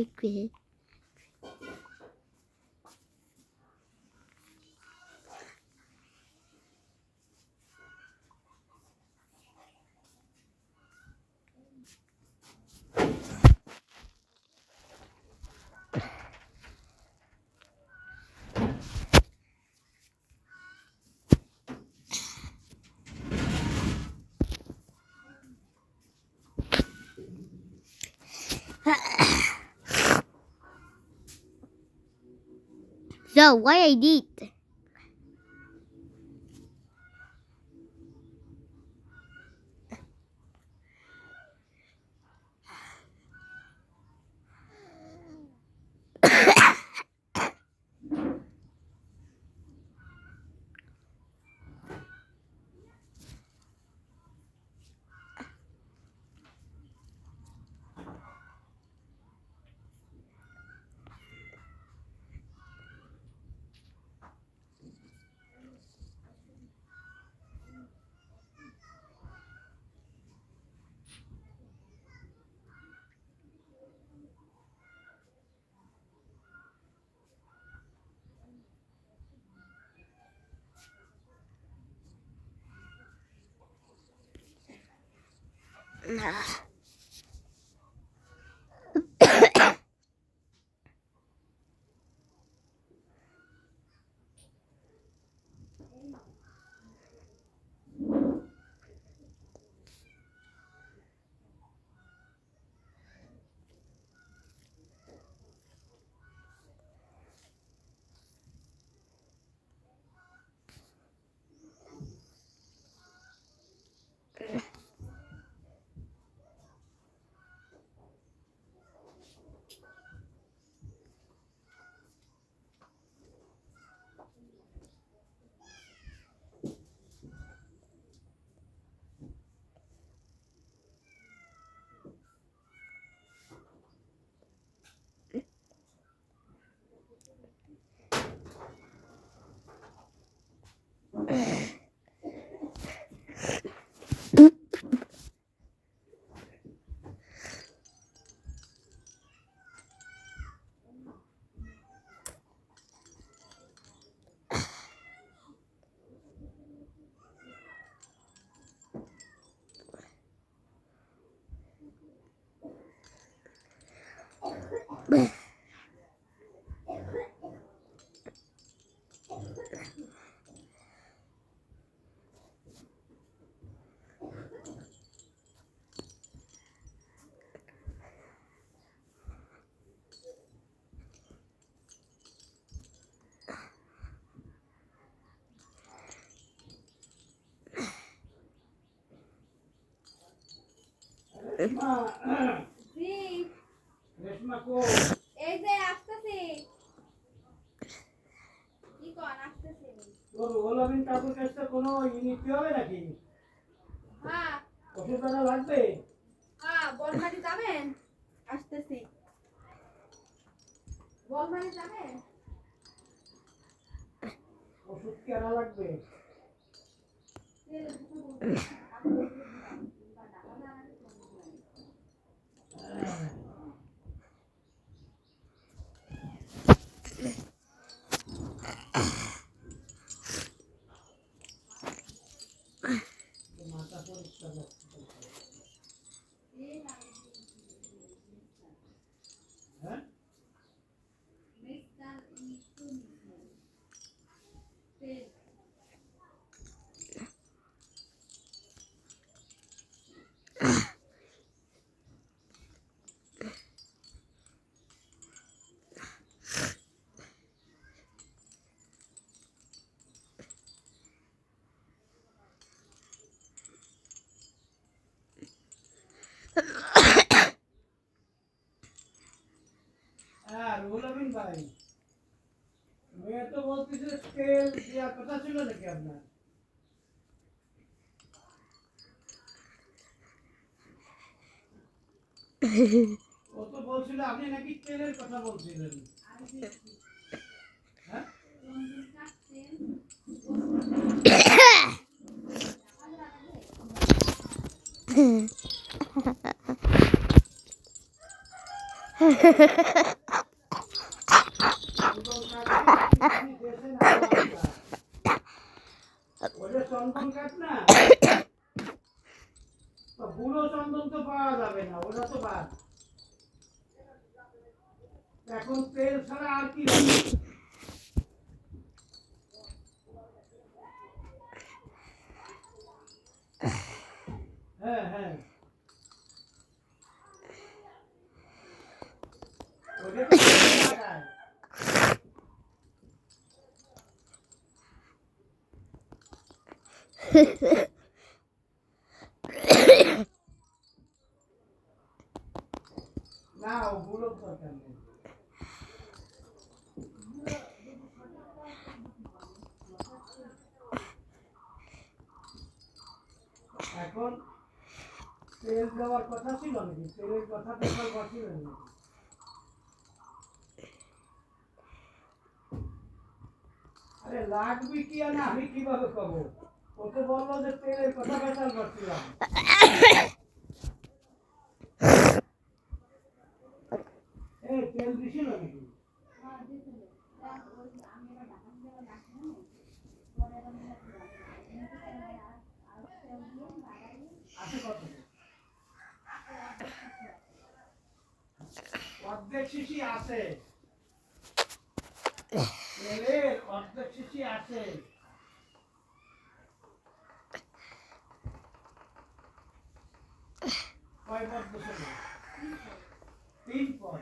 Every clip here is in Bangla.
quick. So why I did? এই যে আসতেছি কি কোন আসতেছি তোর ওলামিন কাকুর কাছে কোনো ইউনিট হবে নাকি? হ্যাঁ ওষুধ আনা লাগবে? হ্যাঁ বলমারি যাবেন আসতেছি বলমারি যাবেন ওষুধ কি আনা লাগবে? মাথা পরিষ্কার হ্যাঁ রুহুল আমিন ভাই, মেয়ে তো বলতেছে তেল দেওয়ার কথা ছিল নাকি আপনার? ও তো বলছিল আপনি নাকি তেলের কথা বলছিলেন। হ্যাঁ চন্দন কাঠ কি দেশে না ওটা চন্দন কাঠ না, তো বুড়ো চন্দন তো পাওয়া যাবে না, ওটা তো বাদ। এখন তেল ছাড়া আর কি হবে? হ্যাঁ হ্যাঁ, ওটা তো তেল লাগায়। না ওগুলোর দরকার নেই। এখন তেল দেওয়ার কথা ছিল নাকি? তেলের কথা একবার বলছিলেন নাকি? আরে লাগবে কি আর না আমি কিভাবে কব? ও তো বললো যে তেলের কথা বেচাল করছিলাম। এই তেল দিছিল নাকি? আছে কত? অর্ধেক শিশি আছে, তেলের অর্ধেক শিশি আছে। কয় পদ বসে? 3 পদ।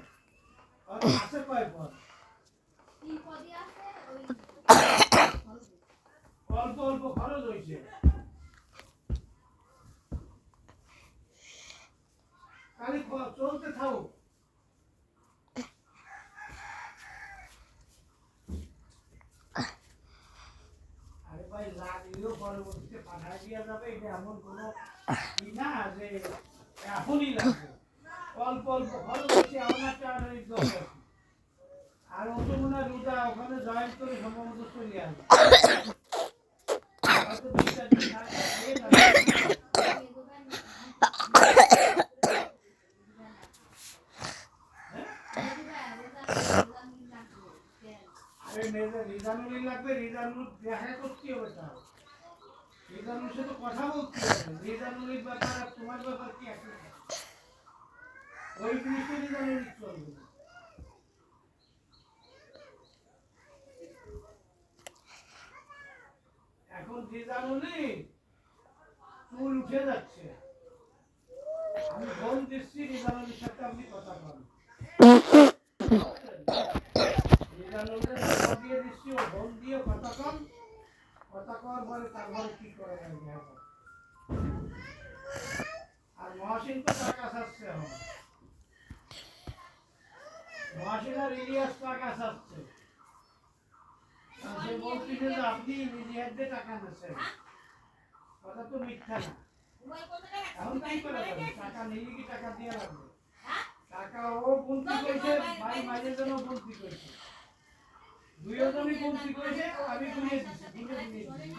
আর আছে কয় পদ? অল্প অল্প খরচ হয়েছে। খালি চলতে থাকো। আরে ভাই লাগলেও পরবর্তীতে পাঠায় দেওয়া যাবে, এটা এমন কোনো ই না যে এখনই লাগবে। অল্প অল্প খরচ হচ্ছে, এমন একটা আর্টারির দরকার। আর অত মনে হয় রোজা ওখানে জয়েন করে সম্ভবত চলে আসবে। হয়তো 2-4 দিন খেয়ে যাবে। আরে রিজানুল লাগবে, রিজানুল দেখা করতে হবে। তার রিজানুর সাথে কথা বলতে হবে। রিজানুলের ব্যাপার আর তোমার ব্যাপার কি আছে? ওই জিনিসটা রিজানুল চলবে। এখন রিজানুলি চুল উঠে যাচ্ছে, আমি ফোন দিচ্ছি রিজানুলের সাথে আপনি কথা বলেন। রিজানুলকে নাম্বার দিয়ে দিচ্ছি, ও ফোন দিয়ে কথা কন। কথা কর পরে তারপরে কি করে যাবে। আর মহাসিন তো টাকা চাচ্ছে, এখন মহাসিন আর ইলিয়াস টাকা চাচ্ছে। সে বলতেছে যে আপনি নিজে হাতে টাকা নিচ্ছেন, কথা তো মিথ্যা না। এখন কি করা যাবে? টাকা নিলে কি টাকা দেওয়া লাগবে? টাকা ও গুনতি কইছে, ভাই মাঝের জন্য গুনতি কইছে, দুইজনই গুনতি কইছে, আমি গুনিয়ে দিছি, গুনে দিয়েছি।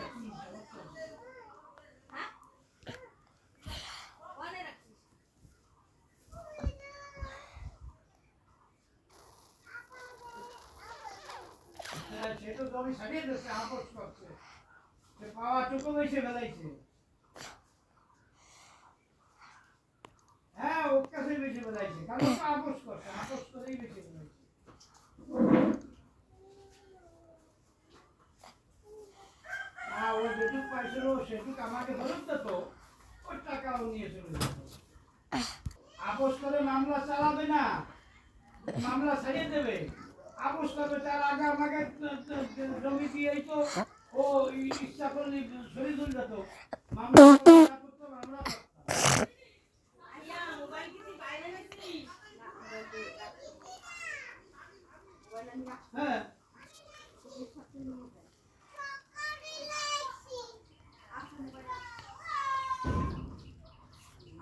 সে তো জমি ছাড়িয়ে দিচ্ছে, আপোষ করছে, সে পাওয়া টুকু বেশি বেলাইছে। হ্যাঁ ওর কাছে বেশি বেলাইছে, কারণ ও আপোষ করছে, আপোষ করেই বেশি বেলাইছে। ও যেটুক পাইছিল সেটুক আমাকে ফেরত দিত, ওই টাকাও নিয়ে চলে যেত। আপোষ করে মামলা চালাবে না, মামলা ছাড়িয়ে দেবে। আপোষ করবে, তার আগে আমাকে জমি দিয়েই তো ও ইচ্ছা করলে শরীর ধরে যেত। মামলা করতো, মামলা করতাম। হ্যাঁ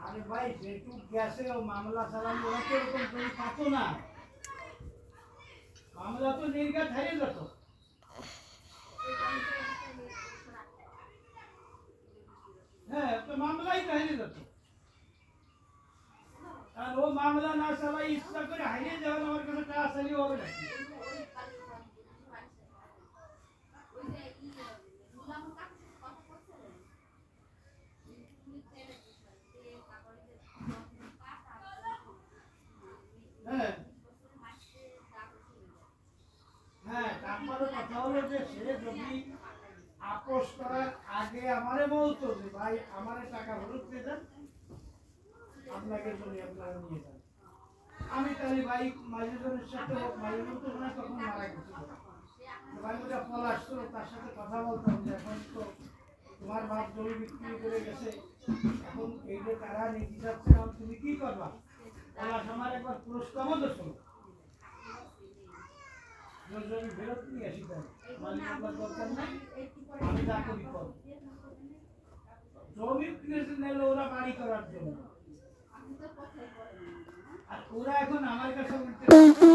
আরে ভাই যেটুক গেছে ও মামলা চালানো, ওরা তো এরকম জমি পাতো না, মামলা তো নির্ঘাত হারিয়ে যেত। হ্যাঁ তো মামলাই তো হারিয়ে যেত, আর ও মামলা না চালাই ইচ্ছা করে হারিয়ে যাবেন আমার কাছে টাকা চালিয়ে হবে না হ্যাঁ হ্যাঁ তারপরে কথা হলো যে সে যদি আপোষ করার আগে আমারে বলতো যে ভাই আমারে টাকা ফেরত দিয়ে দেন আপনাকে জমি আপনারা নিয়ে যান আমি তাহলে ভাই মাইজুজনের সাথে মাইজুজন তো মনে হয় তখন মারা গেছিল ভাই ওটা পলাশ ছিল তার সাথে কথা বলতাম যে এখন তো তোমার বাপ জমি বিক্রি করে গেছে এখন এই যে তারা নিতে যাচ্ছে না তুমি কি করবা পলাশ আমার একবার পুরস্কারও তো শোনো জমি ফেরত নিয়ে আসি তাই মালিক আমার দরকার নাই আমি যা করি কর জমি কিনেছে নিলে ওরা বাড়ি করার জন্য আর ওরা এখন আমার কাছে বলতে